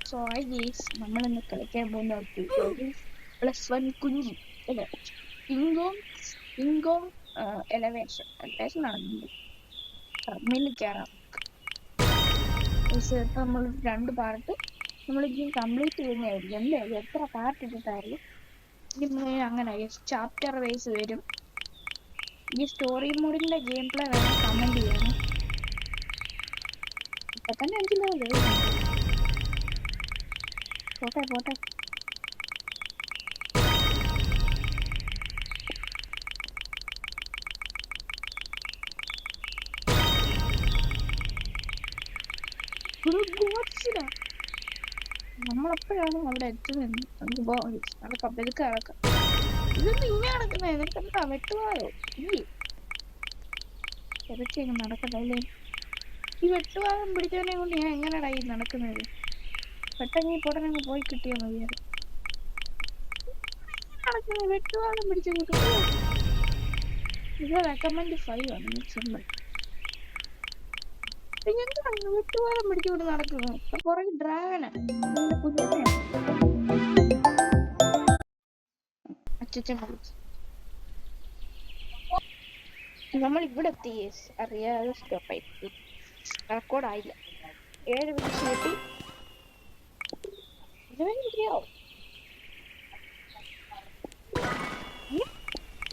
So I ഗീസ് നമ്മളിന്ന് കളിക്കാൻ പോകുന്ന +1 കുഞ്ഞി അല്ലേ ഇങ്കോം എലവേഷൻ ആണ് മില്ലിൽ കയറാം. പക്ഷേ ഇപ്പം നമ്മൾ 2 പാർട്ട് നമ്മളിനി കംപ്ലീറ്റ് ചെയ്യുന്നതായിരിക്കും. എന്തായാലും എത്ര പാർട്ട് ഇട്ടിട്ടായിരുന്നു ഇനി അങ്ങനെ ചാപ്റ്റർ വൈസ് വരും. ഈ സ്റ്റോറി മോഡിന്റെ ഗെയിം പ്ലേ വേണം കമന്റ് ചെയ്യണം. ഇപ്പൊ തന്നെ എനിക്ക് പോട്ടെ നമ്മളെപ്പോഴാണ് അവിടെ എത്തുന്നത്? നമുക്ക് നടക്കാം, പെരുക്കെ നടക്കാം. ഇതൊന്നും ഇങ്ങനെ നടക്കുന്നത് നിനക്കെന്താ വെട്ടുവായോ? പെരക്കെ നടക്കട്ടെ അല്ലേ? ഈ വെട്ടുവാദം പിടിച്ചവനെ കൊണ്ട് ഞാൻ എങ്ങനെയാടാ ഈ നടക്കുന്നത്? പെട്ടെന്ന് പൊടനങ്ങ് പോയി കിട്ടിയാൽ മതിയായിരുന്നു. നടക്കുന്നത് വെട്ടുവാദം പിടിച്ച കൂട്ടുക. ഇത് റെക്കമെൻഡ് 5 ആണ് സിമ്പിൾ. എന്താണ് വെട്ടുവാദം പിടിച്ചുകൊണ്ട് നടക്കുന്നത്? പുറകെ ഡ്രാഗനാ കുഞ്ഞിനെ അച്ഛൻ വിളിച്ചു. നമ്മൾ ഇവിടെ എത്തി. അറിയാതെ സ്റ്റോപ്പായി, റെക്കോർഡായില്ല. 7 മിനിറ്റ് കിട്ടി.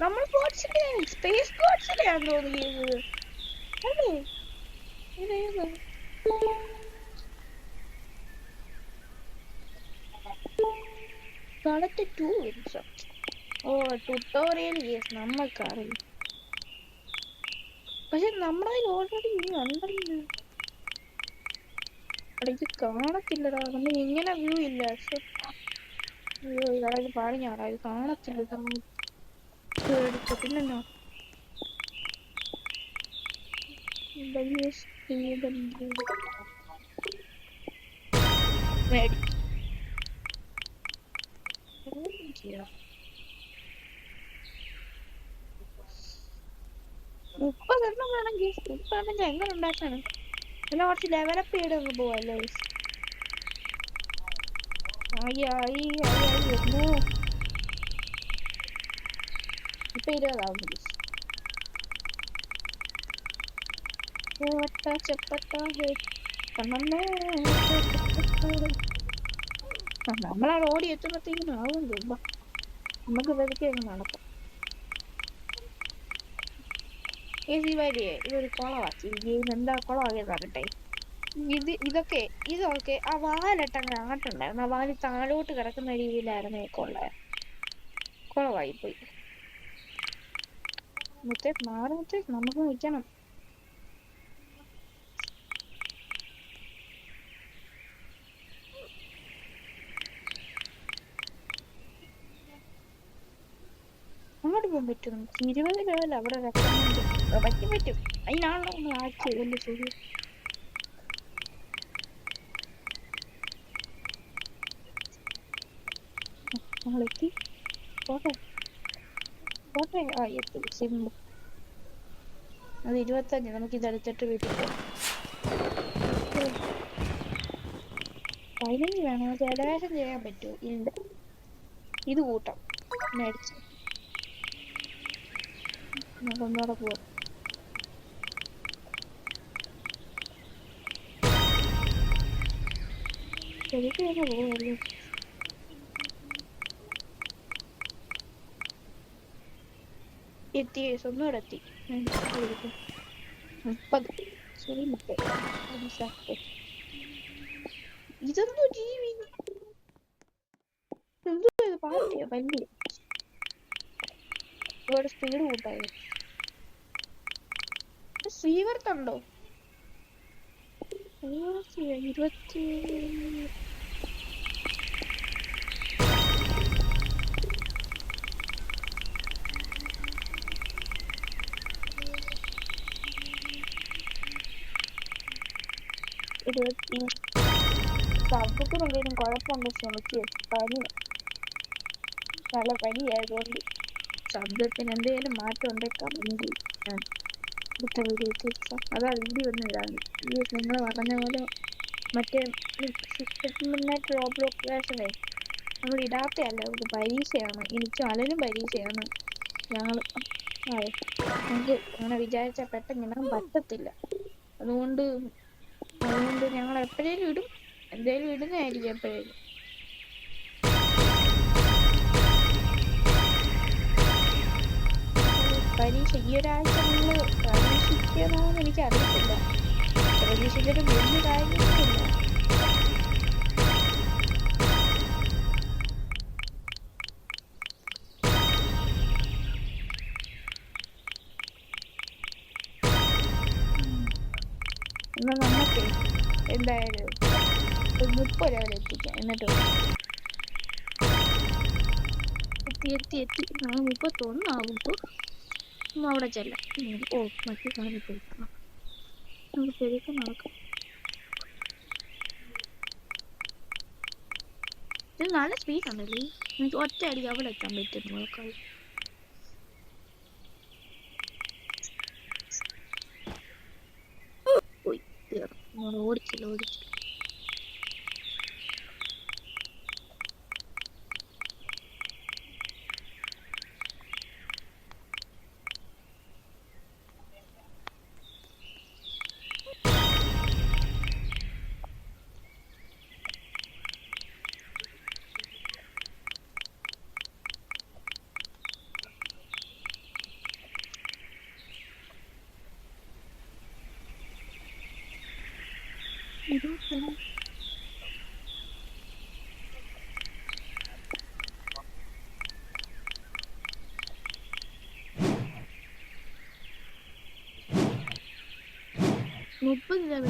നമ്മൾ സ്പേസ് ഗോഡ്സിനെയാണ് തോന്നിയത് അല്ലേ? Collect 2 winsome. ഓ ട്യൂട്ടോറിയൽ നമ്മൾക്കറിയാം. പക്ഷെ നമ്മുടെ കയ്യിൽ ഓൾറെഡി ഇനി ഉണ്ടല്ലോ. ഇത് കാണത്തില്ലടാ, നമ്മൾ ഇങ്ങനെ വ്യൂ ഇല്ല. ഇത് പാടിഞ്ഞാടാ, ഇത് കാണത്തില്ല. പിന്നെന്നോ മുപ്പതെണ്ണം വേണമെങ്കിൽ എങ്ങനെ ഉണ്ടാക്കാണ്? പിന്നെ കുറച്ച് ഡെവലപ്പ് ചെയ്തൊന്ന് പോവല്ലേ? ഇപ്പൊ 20 ആവും. നമ്മളവിടെ ഓടി എത്തുമ്പത്തേക്കും ആവും. നമുക്ക് വെറുതെ അങ്ങ് നടക്കാം. ഇതൊരു കുളമാക്കി ഗെയിം. എന്താ കുളമാക്കിയത് പറയട്ടെ. ഇതൊക്കെ ആ വാലട്ടങ്ങനെ ആട്ടുണ്ടായിരുന്നു. ആ വാല് താഴോട്ട് കിടക്കുന്ന രീതിയിലായിരുന്നു കുളമായി പോയി. മാറി നമുക്ക് നിൽക്കണം. അങ്ങോട്ട് പോകാൻ പറ്റും. 20 ലെവൽ അവിടെ പറ്റും. അതിനാണല്ലോ നമ്മൾ ആക്കിയതല്ലേ. ശരി, നമ്മളെത്തി. പോട്ടെ. എത്തി. സിമ്പിൾ. അത് 25. നമുക്ക് ഇതെടുത്തിട്ട് വീട്ടിൽ പോകാം. 15 വേണം. അത് എലവേഷൻ ചെയ്യാൻ പറ്റുമോ? ഇല്ല. ഇത് കൂട്ടാം. മേടിച്ച് ഒന്നൂടെ പോവാം. ശരിക്കും പോവല്ലേ? എത്തി. ഒന്നുകൂടെ എത്തി. 30. ശരി, 30. ഇതെന്തോ ജീവി, എന്തോ ഇത് പാർട്ടിയോ വലിയ ഇവിടെ സ്പീഡ് കൂട്ടായോ? സ്വീവർത്തുണ്ടോ? 20. ശബ്ദത്തിന് എന്തെങ്കിലും കുഴപ്പമുണ്ടോ ശ്രമിച്ച്. നല്ല പനിയായതുകൊണ്ട് ശബ്ദത്തിന് എന്തെങ്കിലും മാറ്റം ഉണ്ടെങ്കിൽ കമന്റ് ഞാൻ അടുത്ത വീഡിയോ തിരിച്ചാം. അതാ വീഡിയോ ഒന്നും ഇടാൻ. നിങ്ങൾ പറഞ്ഞ പോലെ മറ്റേ മിഡ്നൈറ്റ് റോബ്ലോക്കേഷനെ നമ്മൾ ഇടാത്തയല്ല, നമുക്ക് പരീക്ഷയാണ്. എനിക്കും അലനും പരീക്ഷയാണ്. ഞങ്ങൾ നമുക്ക് അങ്ങനെ വിചാരിച്ചാൽ പെട്ടെന്ന് ഇടാൻ പറ്റത്തില്ല. അതുകൊണ്ട് ഞങ്ങൾ എപ്പോഴേലും ഇടും, എന്തേലും ഇടുന്നതായിരിക്കും എപ്പോഴേലും. പരീക്ഷ ഈ ഒരാഴ്ച നിങ്ങൾ പ്രതീക്ഷിക്കണമെന്ന് എനിക്കറിയത്തില്ല. പ്രതീക്ഷിച്ചിട്ട് വലിയ കാര്യമൊന്നുമില്ല. എന്നാൽ നമുക്ക് എന്തായാലും 30 ലെവൽ എത്തിക്കാം. എന്നിട്ട് എത്തി 31 ആകുമ്പോൾ അവിടെ ചെല്ലാം. മറ്റു സാധനം പോയിക്കണം, നമുക്ക് ശരിക്കും നടക്കാം. ഇത് നല്ല സ്പീഡ് ഉണ്ടല്ലേ, എനിക്ക് ഒറ്റ അടി അവിടെ എത്താൻ പറ്റും. നോക്കാം. ഓടിച്ചില്ല.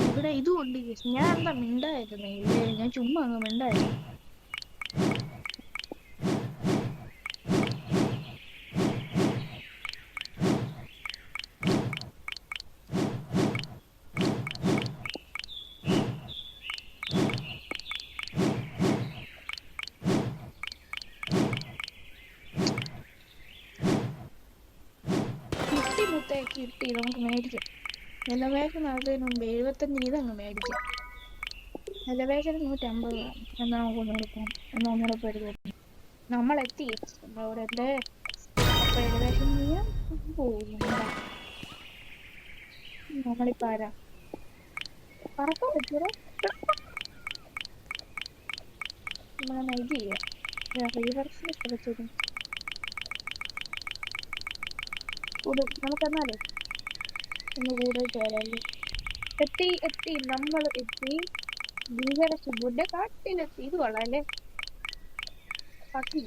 ഇവിടെ ഇതും ഉണ്ട്. ഞാൻ എന്താ മിണ്ടായിരുന്നേ? ഞാൻ ചുമ്മാ അങ്ങ് മിണ്ടായിരുന്നു. കിട്ടി നമുക്ക് മേടിക്കാം. എലവേഷൻ ആകുന്നതിന് മുമ്പ് 75 ഇതങ്ങ് മേടിക്കാം. എലവേഷൻ 150 എന്നാ നമുക്ക് കൊടുക്കാം. ഒന്നുകൂടെ പരിപാടി നമ്മളെത്തി നമ്മളവിടെ. അപ്പൊ എലവേഷൻ ചെയ്യാൻ പോകുന്നുണ്ട്. നമ്മളിപ്പോ ആരാ പറക്കാൻ പറ്റൂല. നമ്മളെ ഇത് ചെയ്യാം, റീവർസിൽ കുറച്ചുകൂടി നമുക്കെന്നാലേ ഒന്ന് കൂടെ ചേരാല്ലേ. എത്തി നമ്മൾ എത്തി. ഭീകര ശുഭുന്റെ കാട്ടിലെത്തി. ഇത് കൊള്ളാല്ലേ പട്ടി.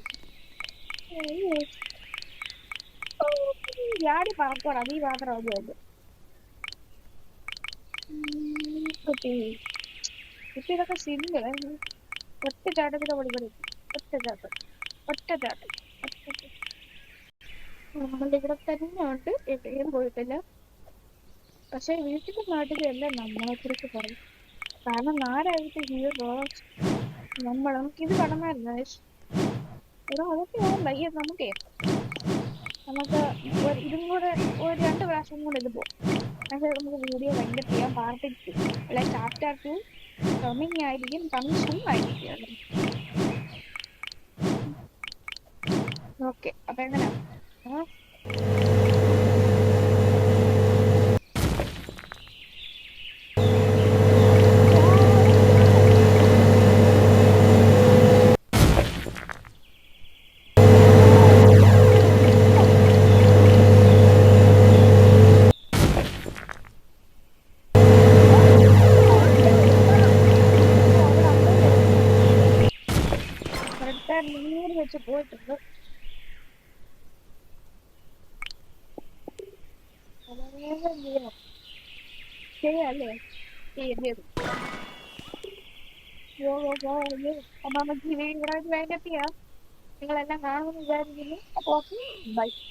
യാടി പറക്കോടാ, നീ മാത്രം അതുമല്ല. കുട്ടി ഇതൊക്കെ സിമ്പിൾ. ഒറ്റ ചാട്ടത്തിന്റെ പൊടിപൊടി. ഒറ്റ ചാട്ടം. നമ്മളുടെ ഇവിടെ തന്നെ ഉണ്ട്, എവിടെയും പോയിട്ടില്ല. പക്ഷെ വീട്ടിലും നാട്ടിലും എല്ലാം നമ്മളെ കുറിച്ച് പറയും. കാരണം നാലായിട്ട് ഹീറോ നമുക്കിത് കടന്നായിരുന്നു. അതൊക്കെ വയ്യ. നമുക്ക് ഇതും കൂടെ ഒരു 2 പ്രാവശ്യം കൂടെ ഇത് പോകും. പക്ഷെ നമുക്ക് വീഡിയോ വൈൻഡപ്പ് ചെയ്യാൻ. പാർട്ട് 2 അല്ലെ ചാപ്റ്റർ 2 കമ്മിങ് ആയിരിക്കും. കമ്മിങ് സൂൺ ആയിരിക്കും. ഓക്കെ, അപ്പൊ എങ്ങനെയാ? വെച്ച് പോയിട്ടുണ്ട്. ശരിയല്ലേ? അപ്പൊ നമുക്ക് ഇവിടെ വൈൻഡപ്പ് ചെയ്യാം. നിങ്ങളെല്ലാം കാണുമെന്ന് വിചാരിക്കുന്നു. അപ്പൊ ബൈ.